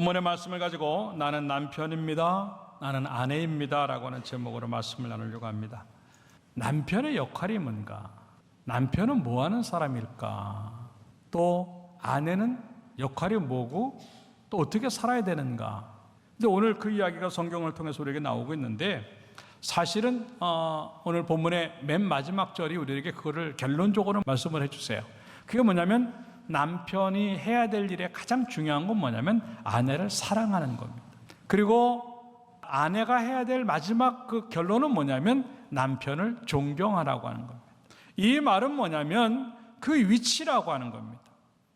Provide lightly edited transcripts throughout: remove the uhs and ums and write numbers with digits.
본문의 말씀을 가지고 나는 남편입니다, 나는 아내입니다 라고 하는 제목으로 말씀을 나누려고 합니다. 남편의 역할이 뭔가? 남편은 뭐 하는 사람일까? 또 아내는 역할이 뭐고 또 어떻게 살아야 되는가? 근데 오늘 그 이야기가 성경을 통해서 우리에게 나오고 있는데, 사실은 오늘 본문의 맨 마지막 절이 우리에게 그거를 결론적으로 말씀을 해주세요. 그게 뭐냐면 남편이 해야 될 일에 가장 중요한 건 뭐냐면 아내를 사랑하는 겁니다. 그리고 아내가 해야 될 마지막 그 결론은 뭐냐면 남편을 존경하라고 하는 겁니다. 이 말은 뭐냐면 그 위치라고 하는 겁니다.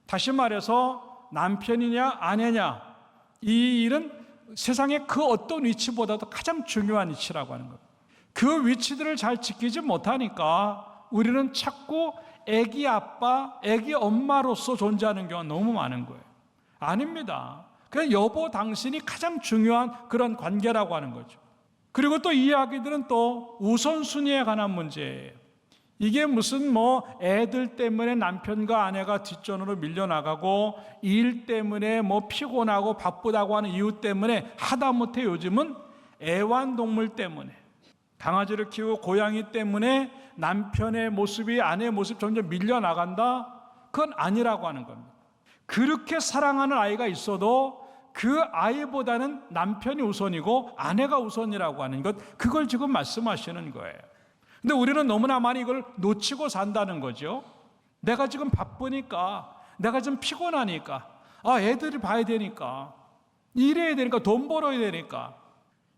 다시 말해서 남편이냐 아내냐, 이 일은 세상의 그 어떤 위치보다도 가장 중요한 위치라고 하는 겁니다. 그 위치들을 잘 지키지 못하니까 우리는 자꾸 애기 아빠, 애기 엄마로서 존재하는 경우가 너무 많은 거예요. 아닙니다. 그냥 여보 당신이 가장 중요한 그런 관계라고 하는 거죠. 그리고 또 이 이야기들은 또 우선순위에 관한 문제예요. 이게 무슨 애들 때문에 남편과 아내가 뒷전으로 밀려나가고 일 때문에 피곤하고 바쁘다고 하는 이유 때문에 하다못해 요즘은 애완동물 때문에, 강아지를 키우고 고양이 때문에 남편의 모습이 아내의 모습 점점 밀려나간다? 그건 아니라고 하는 겁니다. 그렇게 사랑하는 아이가 있어도 그 아이보다는 남편이 우선이고 아내가 우선이라고 하는 것, 그걸 지금 말씀하시는 거예요. 근데 우리는 너무나 많이 이걸 놓치고 산다는 거죠. 내가 지금 바쁘니까, 내가 지금 피곤하니까, 애들을 봐야 되니까, 일해야 되니까, 돈 벌어야 되니까,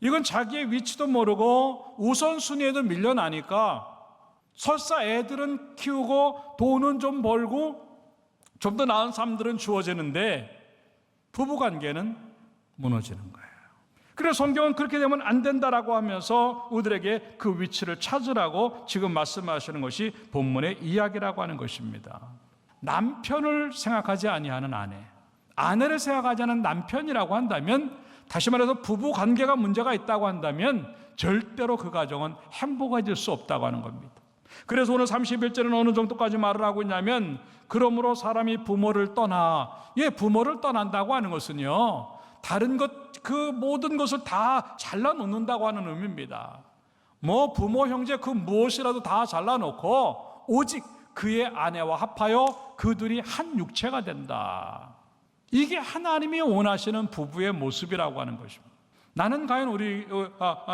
이건 자기의 위치도 모르고 우선순위에도 밀려나니까 설사 애들은 키우고 돈은 좀 벌고 좀 더 나은 삶들은 주어지는데 부부관계는 무너지는 거예요. 그래서 성경은 그렇게 되면 안 된다라고 하면서 우리에게 그 위치를 찾으라고 지금 말씀하시는 것이 본문의 이야기라고 하는 것입니다. 남편을 생각하지 아니하는 아내, 아내를 생각하지 않는 남편이라고 한다면, 다시 말해서 부부 관계가 문제가 있다고 한다면 절대로 그 가정은 행복해질 수 없다고 하는 겁니다. 그래서 오늘 31절은 어느 정도까지 말을 하고 있냐면, 그러므로 사람이 부모를 떠나, 부모를 떠난다고 하는 것은요, 다른 것, 그 모든 것을 다 잘라놓는다고 하는 의미입니다. 부모, 형제 그 무엇이라도 다 잘라놓고 오직 그의 아내와 합하여 그들이 한 육체가 된다. 이게 하나님이 원하시는 부부의 모습이라고 하는 것입니다. 나는 과연 우리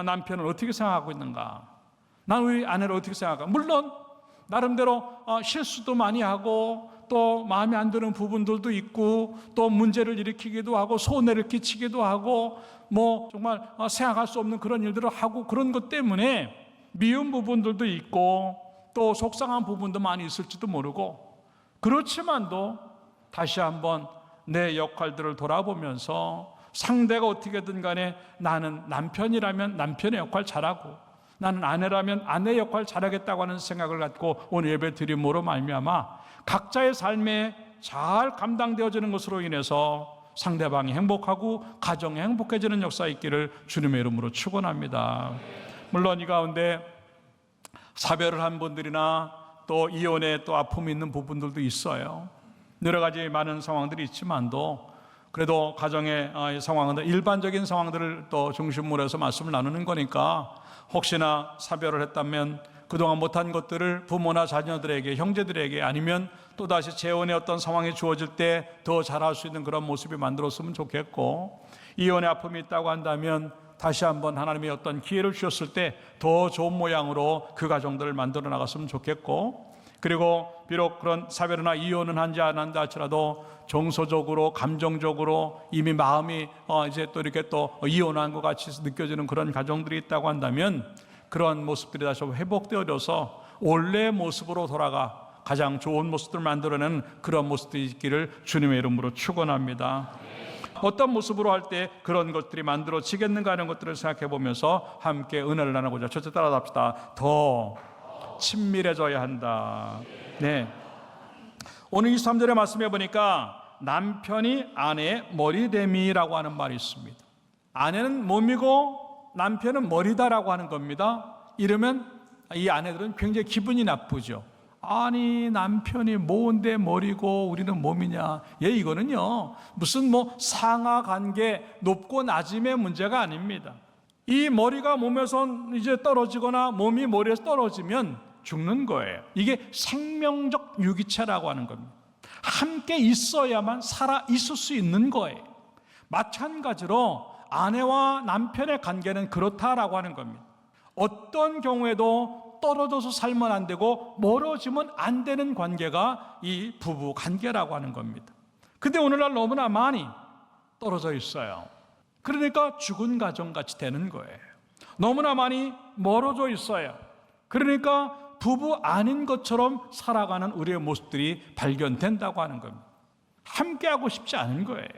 남편을 어떻게 생각하고 있는가? 나는 우리 아내를 어떻게 생각할까? 물론 나름대로 실수도 많이 하고 또 마음에 안 드는 부분들도 있고 또 문제를 일으키기도 하고 손해를 끼치기도 하고 정말 생각할 수 없는 그런 일들을 하고, 그런 것 때문에 미운 부분들도 있고 또 속상한 부분도 많이 있을지도 모르고, 그렇지만도 다시 한번 내 역할들을 돌아보면서 상대가 어떻게든 간에 나는 남편이라면 남편의 역할 잘하고, 나는 아내라면 아내의 역할 잘하겠다고 하는 생각을 갖고 오늘 예배 드림으로 말미암아 각자의 삶에 잘 감당되어지는 것으로 인해서 상대방이 행복하고 가정이 행복해지는 역사 있기를 주님의 이름으로 축원합니다. 물론 이 가운데 사별을 한 분들이나 또 이혼에 또 아픔이 있는 부분들도 있어요. 여러 가지 많은 상황들이 있지만도 그래도 가정의 상황은 일반적인 상황들을 또 중심으로 해서 말씀을 나누는 거니까, 혹시나 사별을 했다면 그동안 못한 것들을 부모나 자녀들에게, 형제들에게, 아니면 또다시 재혼의 어떤 상황이 주어질 때 더 잘할 수 있는 그런 모습이 만들었으면 좋겠고, 이혼의 아픔이 있다고 한다면 다시 한번 하나님의 어떤 기회를 주셨을 때 더 좋은 모양으로 그 가정들을 만들어 나갔으면 좋겠고, 그리고 비록 그런 사별이나 이혼은 한지 안 한다 할지라도 정서적으로, 감정적으로 이미 마음이 이제 또 이렇게 또 이혼한 것 같이 느껴지는 그런 가정들이 있다고 한다면 그런 모습들이 다시 회복되어져서 원래의 모습으로 돌아가 가장 좋은 모습들을 만들어내는 그런 모습들이 있기를 주님의 이름으로 축원합니다. 어떤 모습으로 할 때 그런 것들이 만들어지겠는가 하는 것들을 생각해 보면서 함께 은혜를 나누고자 첫째 따라 합시다. 더 친밀해져야 한다. 네. 오늘 23절의 말씀해 보니까 남편이 아내의 머리됨이라고 하는 말이 있습니다. 아내는 몸이고 남편은 머리다라고 하는 겁니다. 이러면 이 아내들은 굉장히 기분이 나쁘죠. 아니 남편이 뭔데 머리고 우리는 몸이냐. 이거는요 무슨 상하 관계 높고 낮음의 문제가 아닙니다. 이 머리가 몸에서 이제 떨어지거나 몸이 머리에서 떨어지면 죽는 거예요. 이게 생명적 유기체라고 하는 겁니다. 함께 있어야만 살아 있을 수 있는 거예요. 마찬가지로 아내와 남편의 관계는 그렇다라고 하는 겁니다. 어떤 경우에도 떨어져서 살면 안 되고 멀어지면 안 되는 관계가 이 부부 관계라고 하는 겁니다. 근데 오늘날 너무나 많이 떨어져 있어요. 그러니까 죽은 가정같이 되는 거예요. 너무나 많이 멀어져 있어요. 그러니까 부부 아닌 것처럼 살아가는 우리의 모습들이 발견된다고 하는 겁니다. 함께하고 싶지 않은 거예요.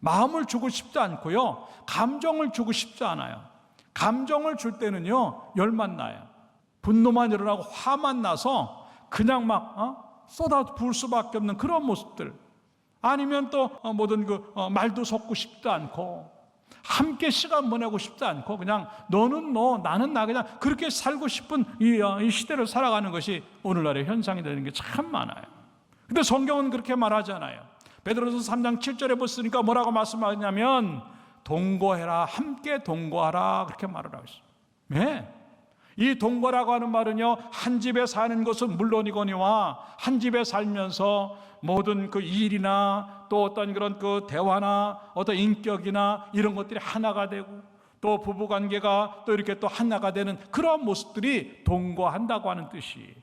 마음을 주고 싶지 않고요, 감정을 주고 싶지 않아요. 감정을 줄 때는요 열만 나요. 분노만 일어나고 화만 나서 그냥 막 쏟아 부을 수밖에 없는 그런 모습들. 아니면 또 뭐든 말도 섞고 싶지 않고 함께 시간 보내고 싶지 않고 그냥 너는 너 나는 나 그냥 그렇게 살고 싶은 이 시대를 살아가는 것이 오늘날의 현상이 되는 게 참 많아요. 근데 성경은 그렇게 말하잖아요. 베드로서 3장 7절에 보시니까 뭐라고 말씀하냐면 동거해라, 함께 동거하라 그렇게 말을 하고 있어요. 네. 이 동거라고 하는 말은요 한 집에 사는 것은 물론이거니와 한 집에 살면서 모든 그 일이나 또 어떤 그런 그 대화나 어떤 인격이나 이런 것들이 하나가 되고 또 부부관계가 또 이렇게 또 하나가 되는 그런 모습들이 동거한다고 하는 뜻이에요.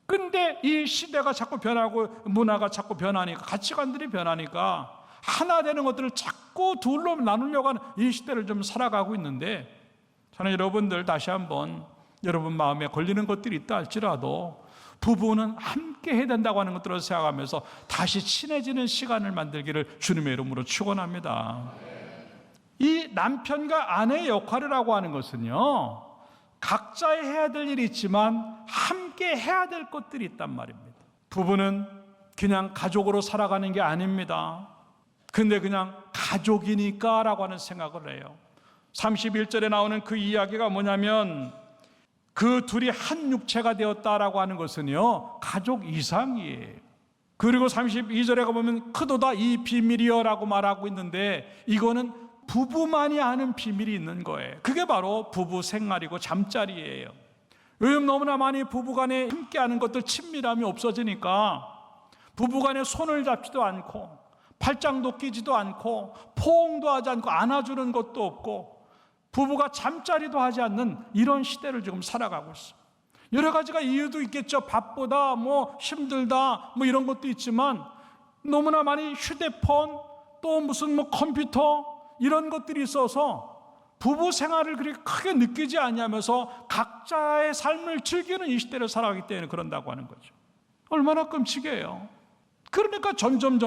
근데 이 시대가 자꾸 변하고 문화가 자꾸 변하니까 가치관들이 변하니까 하나 되는 것들을 자꾸 둘로 나누려고 하는 이 시대를 좀 살아가고 있는데 저는 여러분들 다시 한번 여러분 마음에 걸리는 것들이 있다 할지라도 부부는 함께 해야 된다고 하는 것들을 생각하면서 다시 친해지는 시간을 만들기를 주님의 이름으로 축원합니다. 이 남편과 아내의 역할이라고 하는 것은요 각자의 해야 될 일이 있지만 함께 해야 될 것들이 있단 말입니다. 부부는 그냥 가족으로 살아가는 게 아닙니다. 근데 그냥 가족이니까 라고 하는 생각을 해요. 31절에 나오는 그 이야기가 뭐냐면 그 둘이 한 육체가 되었다라고 하는 것은요 가족 이상이에요. 그리고 32절에 가보면 크도다 이 비밀이여 라고 말하고 있는데 이거는 부부만이 아는 비밀이 있는 거예요. 그게 바로 부부 생활이고 잠자리예요. 요즘 너무나 많이 부부간에 함께하는 것들 친밀함이 없어지니까 부부간에 손을 잡지도 않고 팔짱도 끼지도 않고 포옹도 하지 않고 안아주는 것도 없고 부부가 잠자리도 하지 않는 이런 시대를 지금 살아가고 있어요. 여러 가지가 이유도 있겠죠. 바쁘다, 힘들다, 이런 것도 있지만 너무나 많이 휴대폰, 또 무슨 컴퓨터 이런 것들이 있어서 부부 생활을 그렇게 크게 느끼지 않으면서 각자의 삶을 즐기는 이 시대를 살아가기 때문에 그런다고 하는 거죠. 얼마나 끔찍해요. 그러니까 점점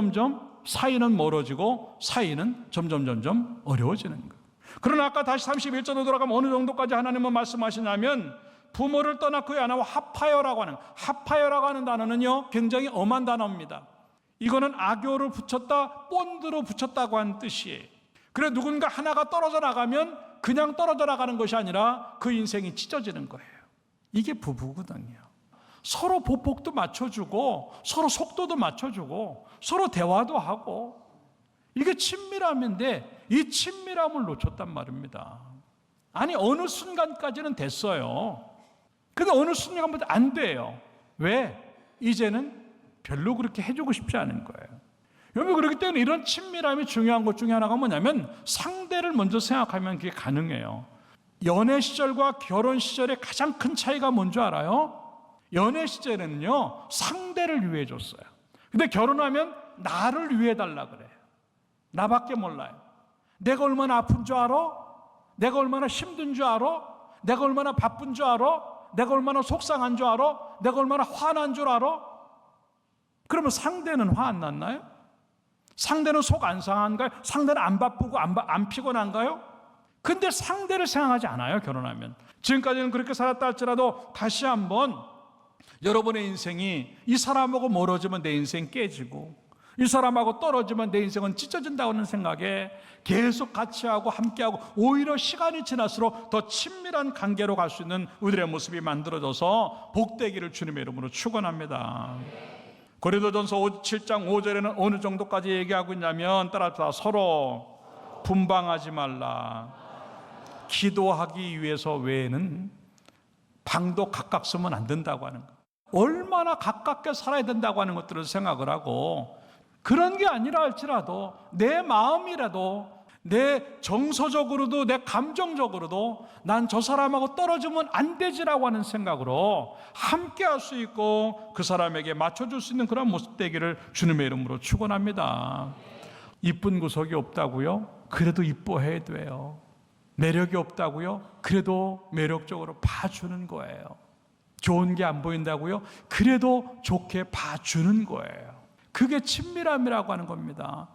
사이는 멀어지고 사이는 점점 어려워지는 거예요. 그러나 아까 다시 31절로 돌아가면 어느 정도까지 하나님은 말씀하시냐면 부모를 떠나 그의 아내와 합하여라고 하는, 합하여라고 하는 단어는요 굉장히 엄한 단어입니다. 이거는 악교를 붙였다, 본드로 붙였다고 하는 뜻이에요. 그래 누군가 하나가 떨어져 나가면 그냥 떨어져 나가는 것이 아니라 그 인생이 찢어지는 거예요. 이게 부부거든요. 서로 보폭도 맞춰주고 서로 속도도 맞춰주고 서로 대화도 하고 이게 친밀함인데 이 친밀함을 놓쳤단 말입니다. 아니 어느 순간까지는 됐어요. 근데 어느 순간부터 안 돼요. 왜? 이제는 별로 그렇게 해주고 싶지 않은 거예요. 여러분 그렇기 때문에 이런 친밀함이 중요한 것 중에 하나가 뭐냐면 상대를 먼저 생각하면 그게 가능해요. 연애 시절과 결혼 시절의 가장 큰 차이가 뭔지 알아요? 연애 시절에는요 상대를 위해 줬어요. 근데 결혼하면 나를 위해 달라 그래요. 나밖에 몰라요. 내가 얼마나 아픈 줄 알아? 내가 얼마나 힘든 줄 알아? 내가 얼마나 바쁜 줄 알아? 내가 얼마나 속상한 줄 알아? 내가 얼마나 화난 줄 알아? 그러면 상대는 화 안 났나요? 상대는 속 안 상한가요? 상대는 안 바쁘고 안 피곤한가요? 근데 상대를 생각하지 않아요. 결혼하면. 지금까지는 그렇게 살았다 할지라도 다시 한번 여러분의 인생이 이 사람하고 멀어지면 내 인생 깨지고 이 사람하고 떨어지면 내 인생은 찢어진다고 하는 생각에 계속 같이 하고 함께하고 오히려 시간이 지날수록 더 친밀한 관계로 갈 수 있는 우리들의 모습이 만들어져서 복되기를 주님의 이름으로 축원합니다. 고린도전서 7장 5절에는 어느 정도까지 얘기하고 있냐면 따라서 서로 분방하지 말라. 기도하기 위해서 외에는 방도 각각 쓰면 안 된다고 하는 거예요. 얼마나 가깝게 살아야 된다고 하는 것들을 생각을 하고, 그런 게 아니라 할지라도 내 마음이라도, 내 정서적으로도 내 감정적으로도 난 저 사람하고 떨어지면 안 되지라고 하는 생각으로 함께 할 수 있고 그 사람에게 맞춰줄 수 있는 그런 모습 되기를 주님의 이름으로 축원합니다. 이쁜 구석이 없다고요? 그래도 이뻐해야 돼요. 매력이 없다고요? 그래도 매력적으로 봐주는 거예요. 좋은 게 안 보인다고요? 그래도 좋게 봐주는 거예요. 그게 친밀함이라고 하는 겁니다.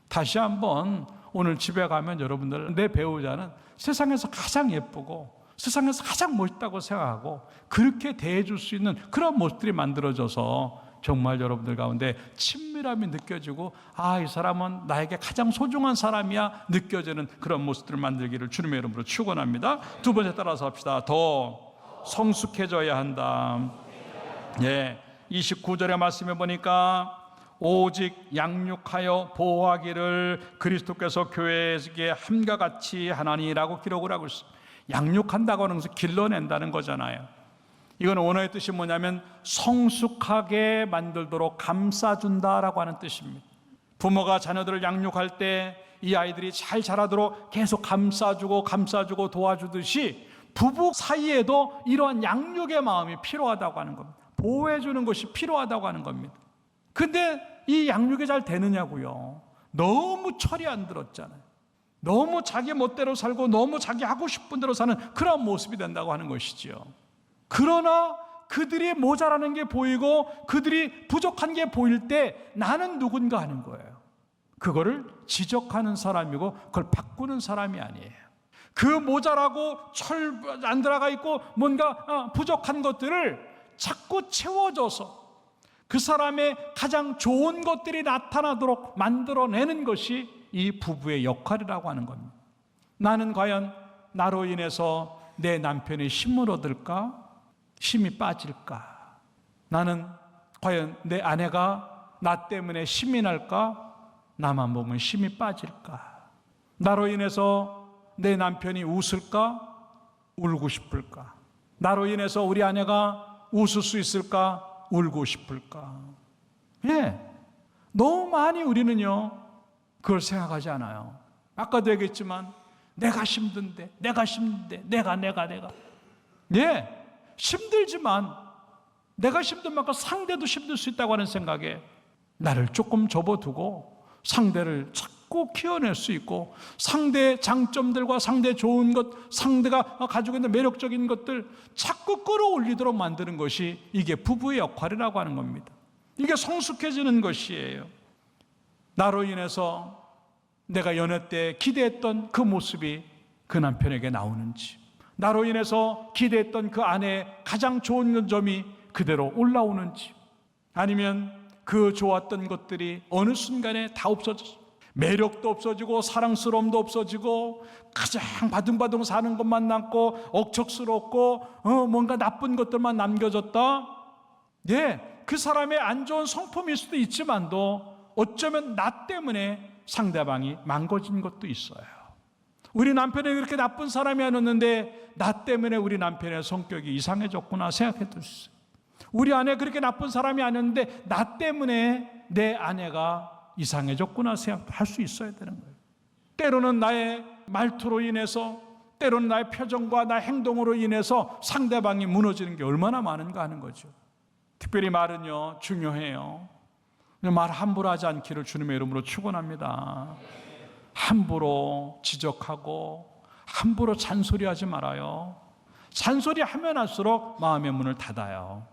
다시 한번 오늘 집에 가면 여러분들, 내 배우자는 세상에서 가장 예쁘고 세상에서 가장 멋있다고 생각하고 그렇게 대해줄 수 있는 그런 모습들이 만들어져서 정말 여러분들 가운데 친밀함이 느껴지고, 아, 이 사람은 나에게 가장 소중한 사람이야 느껴지는 그런 모습들을 만들기를 주님의 이름으로 축원합니다. 두 번째 따라서 합시다. 더 성숙해져야 한다. 예, 29절의 말씀에 보니까 오직 양육하여 보호하기를 그리스도께서 교회에게 함과 같이 하나니라고 기록을 하고 있습니다. 양육한다고 하는 것은 길러낸다는 거잖아요. 이건 원어의 뜻이 뭐냐면 성숙하게 만들도록 감싸준다라고 하는 뜻입니다. 부모가 자녀들을 양육할 때 이 아이들이 잘 자라도록 계속 감싸주고 도와주듯이 부부 사이에도 이러한 양육의 마음이 필요하다고 하는 겁니다. 보호해주는 것이 필요하다고 하는 겁니다. 근데 이 양육이 잘 되느냐고요? 너무 철이 안 들었잖아요. 너무 자기 멋대로 살고 너무 자기 하고 싶은 대로 사는 그런 모습이 된다고 하는 것이지요. 그러나 그들이 모자라는 게 보이고 그들이 부족한 게 보일 때 나는 누군가 하는 거예요. 그거를 지적하는 사람이고 그걸 바꾸는 사람이 아니에요. 그 모자라고 철 안 들어가 있고 뭔가 부족한 것들을 자꾸 채워줘서 그 사람의 가장 좋은 것들이 나타나도록 만들어내는 것이 이 부부의 역할이라고 하는 겁니다. 나는 과연 나로 인해서 내 남편이 힘을 얻을까? 힘이 빠질까? 나는 과연 내 아내가 나 때문에 힘이 날까? 나만 보면 힘이 빠질까? 나로 인해서 내 남편이 웃을까? 울고 싶을까? 나로 인해서 우리 아내가 웃을 수 있을까? 울고 싶을까? 예, 너무 많이 우리는요 그걸 생각하지 않아요. 아까도 얘기했지만 내가 힘든데 내가 예, 힘들지만 내가 힘든 만큼 상대도 힘들 수 있다고 하는 생각에 나를 조금 접어두고 상대를 자꾸 키워낼 수 있고 상대의 장점들과 상대의 좋은 것, 상대가 가지고 있는 매력적인 것들 자꾸 끌어올리도록 만드는 것이 이게 부부의 역할이라고 하는 겁니다. 이게 성숙해지는 것이에요. 나로 인해서 내가 연애 때 기대했던 그 모습이 그 남편에게 나오는지, 나로 인해서 기대했던 그 아내의 가장 좋은 점이 그대로 올라오는지, 아니면 그 좋았던 것들이 어느 순간에 다 없어졌어. 매력도 없어지고 사랑스러움도 없어지고 가장 바둥바둥 사는 것만 남고 억척스럽고 뭔가 나쁜 것들만 남겨졌다. 예, 그 사람의 안 좋은 성품일 수도 있지만도 어쩌면 나 때문에 상대방이 망가진 것도 있어요. 우리 남편이 그렇게 나쁜 사람이 아니었는데 나 때문에 우리 남편의 성격이 이상해졌구나 생각했을 수 있어요. 우리 아내 그렇게 나쁜 사람이 아니었는데 나 때문에 내 아내가 이상해졌구나 생각할 수 있어야 되는 거예요. 때로는 나의 말투로 인해서, 때로는 나의 표정과 나의 행동으로 인해서 상대방이 무너지는 게 얼마나 많은가 하는 거죠. 특별히 말은요 중요해요. 말 함부로 하지 않기를 주님의 이름으로 축원합니다. 함부로 지적하고 함부로 잔소리하지 말아요. 잔소리하면 할수록 마음의 문을 닫아요.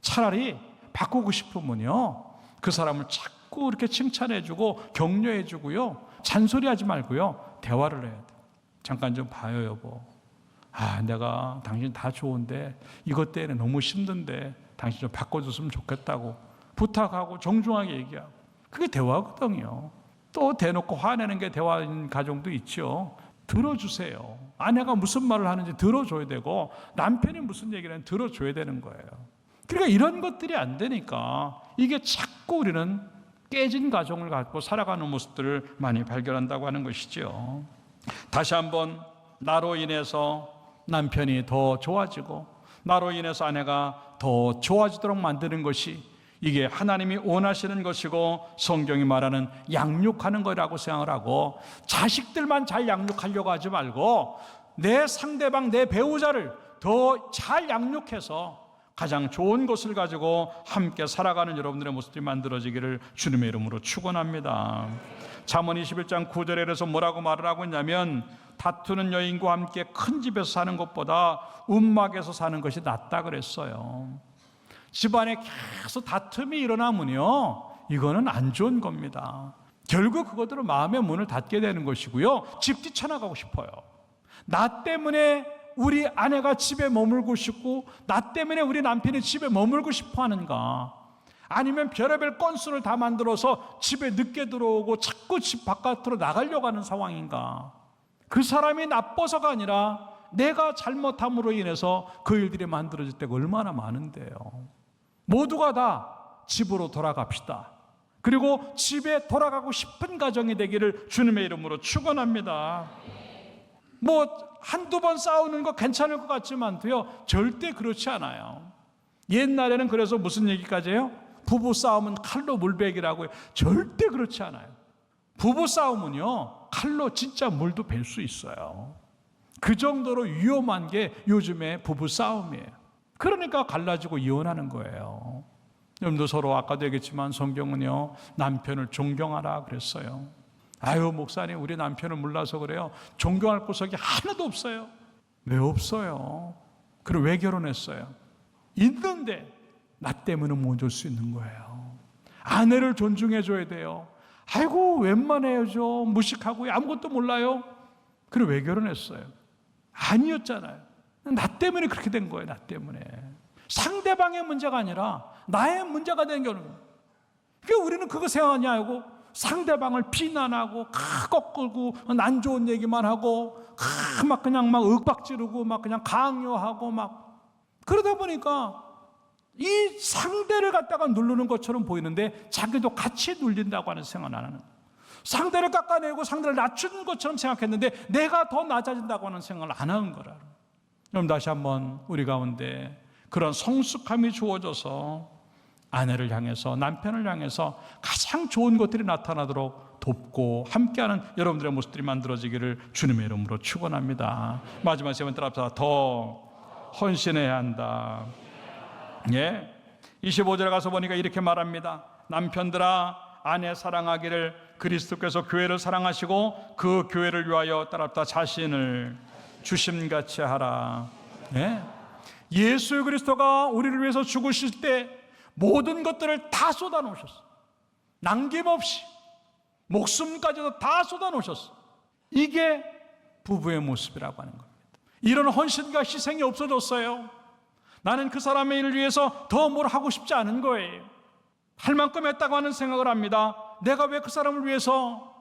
차라리 바꾸고 싶으면요 그 사람을 자꾸 이렇게 칭찬해주고 격려해주고요 잔소리하지 말고요 대화를 해야 돼요. 잠깐 좀 봐요 여보. 내가 당신 다 좋은데 이것 때문에 너무 힘든데 당신 좀 바꿔줬으면 좋겠다고 부탁하고 정중하게 얘기하고, 그게 대화거든요. 또 대놓고 화내는 게 대화인 가정도 있죠. 들어주세요. 아내가 무슨 말을 하는지 들어줘야 되고 남편이 무슨 얘기를 하는지 들어줘야 되는 거예요. 그러니까 이런 것들이 안 되니까 이게 자꾸 우리는 깨진 가정을 갖고 살아가는 모습들을 많이 발견한다고 하는 것이죠. 다시 한번 나로 인해서 남편이 더 좋아지고 나로 인해서 아내가 더 좋아지도록 만드는 것이 이게 하나님이 원하시는 것이고 성경이 말하는 양육하는 거라고 생각을 하고 자식들만 잘 양육하려고 하지 말고 내 상대방, 내 배우자를 더 잘 양육해서 가장 좋은 것을 가지고 함께 살아가는 여러분들의 모습이 만들어지기를 주님의 이름으로 축원합니다. 잠언 21장 9절에 그래서 뭐라고 말을 하고 있냐면 다투는 여인과 함께 큰 집에서 사는 것보다 움막에서 사는 것이 낫다 그랬어요. 집안에 계속 다툼이 일어나면요, 이거는 안 좋은 겁니다. 결국 그것들은 마음의 문을 닫게 되는 것이고요, 집 뛰쳐나가고 싶어요. 나 때문에 우리 아내가 집에 머물고 싶고 나 때문에 우리 남편이 집에 머물고 싶어 하는가, 아니면 별의별 건수를 다 만들어서 집에 늦게 들어오고 자꾸 집 바깥으로 나가려고 하는 상황인가. 그 사람이 나빠서가 아니라 내가 잘못함으로 인해서 그 일들이 만들어질 때가 얼마나 많은데요. 모두가 다 집으로 돌아갑시다. 그리고 집에 돌아가고 싶은 가정이 되기를 주님의 이름으로 축원합니다. 한두 번 싸우는 거 괜찮을 것 같지만도요, 절대 그렇지 않아요. 옛날에는 그래서 무슨 얘기까지 해요? 부부 싸움은 칼로 물베기라고요. 절대 그렇지 않아요. 부부 싸움은요, 칼로 진짜 물도 벨 수 있어요. 그 정도로 위험한 게 요즘의 부부 싸움이에요. 그러니까 갈라지고 이혼하는 거예요. 여러분도 서로 아까도 얘기했지만 성경은요, 남편을 존경하라 그랬어요. 아유, 목사님, 우리 남편을 몰라서 그래요. 존경할 구석이 하나도 없어요. 왜 없어요? 그리고 왜 결혼했어요? 있는데 나 때문에 못 줄 수 있는 거예요. 아내를 존중해 줘야 돼요. 아이고, 웬만해야죠. 무식하고 아무것도 몰라요. 그리고 왜 결혼했어요? 아니었잖아요. 나 때문에 그렇게 된 거예요. 나 때문에. 상대방의 문제가 아니라 나의 문제가 된 경우는. 그러니까 우리는 그거 생각하냐고 상대방을 비난하고 거꾸고 안 좋은 얘기만 하고 막 그냥 막 윽박지르고 막 그냥 강요하고 막 그러다 보니까 이 상대를 갖다가 누르는 것처럼 보이는데 자기도 같이 눌린다고 하는 생각은 안 하는 거예요. 상대를 깎아내고 상대를 낮추는 것처럼 생각했는데 내가 더 낮아진다고 하는 생각을 안 하는 거라. 그럼 다시 한번 우리 가운데 그런 성숙함이 주어져서 아내를 향해서 남편을 향해서 가장 좋은 것들이 나타나도록 돕고 함께하는 여러분들의 모습들이 만들어지기를 주님의 이름으로 축원합니다. 마지막 세 번 따라합시다. 더 헌신해야 한다. 예, 25절에 가서 보니까 이렇게 말합니다. 남편들아, 아내 사랑하기를 그리스도께서 교회를 사랑하시고 그 교회를 위하여 따라합시다. 자신을 주심같이 하라. 예? 예수 그리스도가 우리를 위해서 죽으실 때 모든 것들을 다 쏟아놓으셨어요. 남김없이 목숨까지도 다 쏟아놓으셨어요. 이게 부부의 모습이라고 하는 겁니다. 이런 헌신과 희생이 없어졌어요. 나는 그 사람의 일을 위해서 더 뭘 하고 싶지 않은 거예요. 할 만큼 했다고 하는 생각을 합니다. 내가 왜 그 사람을 위해서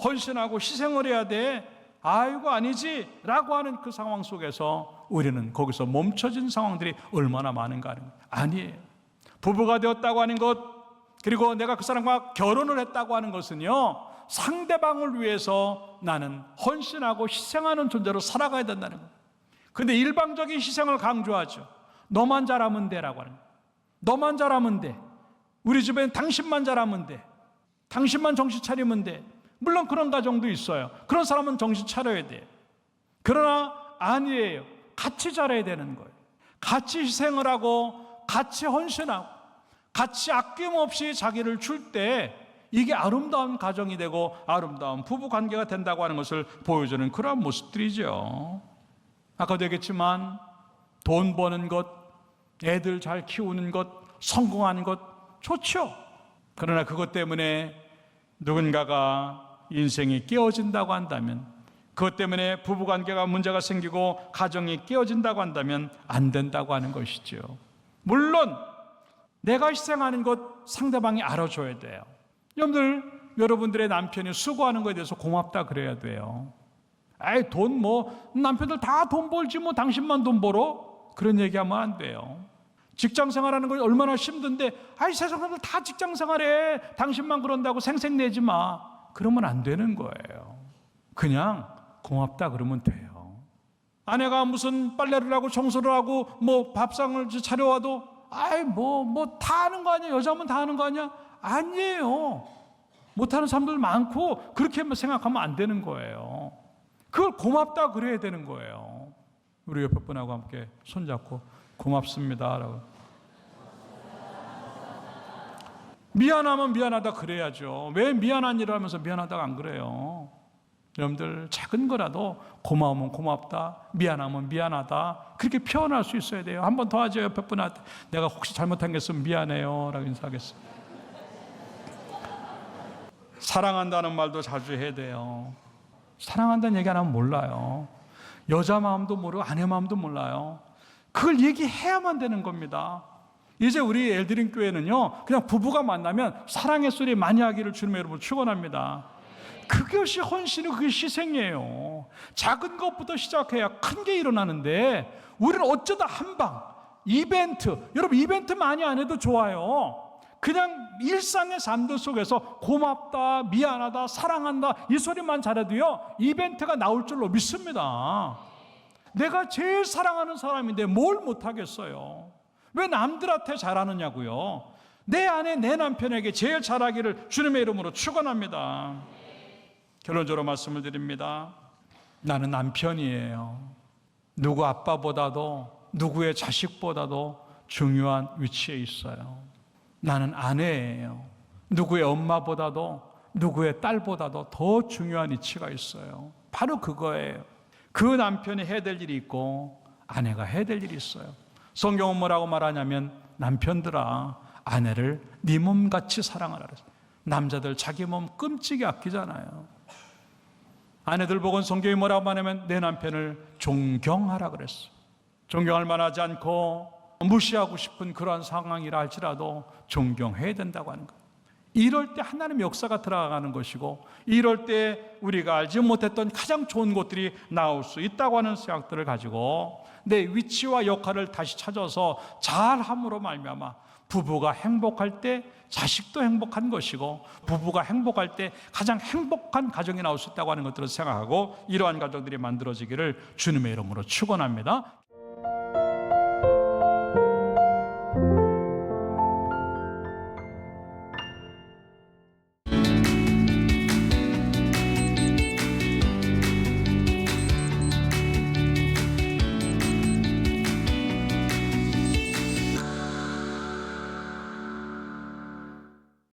헌신하고 희생을 해야 돼? 아이고, 아니지 라고 하는 그 상황 속에서 우리는 거기서 멈춰진 상황들이 얼마나 많은가 하는 거예요. 아니에요. 부부가 되었다고 하는 것, 그리고 내가 그 사람과 결혼을 했다고 하는 것은요, 상대방을 위해서 나는 헌신하고 희생하는 존재로 살아가야 된다는 거예요. 그런데 일방적인 희생을 강조하죠. 너만 잘하면 돼라고 하는 거예요. 너만 잘하면 돼. 우리 집엔 당신만 잘하면 돼. 당신만 정신 차리면 돼. 물론 그런 가정도 있어요. 그런 사람은 정신 차려야 돼. 그러나 아니에요. 같이 잘해야 되는 거예요. 같이 희생을 하고 같이 헌신하고 같이 아낌없이 자기를 줄 때 이게 아름다운 가정이 되고 아름다운 부부 관계가 된다고 하는 것을 보여주는 그러한 모습들이죠. 아까도 얘기했지만 돈 버는 것, 애들 잘 키우는 것, 성공하는 것 좋죠. 그러나 그것 때문에 누군가가 인생이 깨어진다고 한다면, 그것 때문에 부부관계가 문제가 생기고 가정이 깨어진다고 한다면 안 된다고 하는 것이죠. 물론 내가 희생하는 것 상대방이 알아줘야 돼요. 여러분들의 남편이 수고하는 것에 대해서 고맙다 그래야 돼요. 아이, 남편들 다 돈 벌지 당신만 돈 벌어? 그런 얘기하면 안 돼요. 직장 생활하는 거 얼마나 힘든데, 세상 사람들 다 직장 생활해. 당신만 그런다고 생색내지 마. 그러면 안 되는 거예요. 그냥 고맙다 그러면 돼요. 아내가 무슨 빨래를 하고 청소를 하고 밥상을 차려와도 다 하는 거 아니야? 여자면 다 하는 거 아니야? 아니에요. 못하는 사람들 많고 그렇게 생각하면 안 되는 거예요. 그걸 고맙다 그래야 되는 거예요. 우리 옆에 분하고 함께 손잡고 고맙습니다 라고. 미안하면 미안하다 그래야죠. 왜 미안한 일을 하면서 미안하다가 안 그래요? 여러분들 작은 거라도 고마우면 고맙다, 미안하면 미안하다 그렇게 표현할 수 있어야 돼요. 한 번 더 하죠. 옆에 분한테 내가 혹시 잘못한 게 있으면 미안해요 라고 인사하겠습니다. 사랑한다는 말도 자주 해야 돼요. 사랑한다는 얘기 안 하면 몰라요. 여자 마음도 모르고 아내 마음도 몰라요. 그걸 얘기해야만 되는 겁니다. 이제 우리 엘드린 교회는요, 그냥 부부가 만나면 사랑의 소리 많이 하기를 주님의 이름으로 축원합니다. 그것이 헌신이고 그게 희생이에요. 작은 것부터 시작해야 큰 게 일어나는데 우리는 어쩌다 한방 이벤트, 여러분 이벤트 많이 안 해도 좋아요. 그냥 일상의 삶들 속에서 고맙다, 미안하다, 사랑한다 이 소리만 잘해도요 이벤트가 나올 줄로 믿습니다. 내가 제일 사랑하는 사람인데 뭘 못하겠어요? 왜 남들한테 잘하느냐고요? 내 아내, 내 남편에게 제일 잘하기를 주님의 이름으로 축원합니다. 결론적으로 말씀을 드립니다. 나는 남편이에요. 누구 아빠보다도 누구의 자식보다도 중요한 위치에 있어요. 나는 아내예요. 누구의 엄마보다도 누구의 딸보다도 더 중요한 위치가 있어요. 바로 그거예요. 그 남편이 해야 될 일이 있고 아내가 해야 될 일이 있어요. 성경은 뭐라고 말하냐면 남편들아 아내를 네 몸같이 사랑하라 그랬어요. 남자들 자기 몸 끔찍이 아끼잖아요. 아내들 보고는 성경이 뭐라고 말하냐면 내 남편을 존경하라 그랬어요. 존경할 만하지 않고 무시하고 싶은 그러한 상황이라 할지라도 존경해야 된다고 하는 거예요. 이럴 때 하나님의 역사가 들어가는 것이고 이럴 때 우리가 알지 못했던 가장 좋은 것들이 나올 수 있다고 하는 생각들을 가지고 내 위치와 역할을 다시 찾아서 잘함으로 말미암아 부부가 행복할 때 자식도 행복한 것이고 부부가 행복할 때 가장 행복한 가정이 나올 수 있다고 하는 것들을 생각하고 이러한 가정들이 만들어지기를 주님의 이름으로 축원합니다.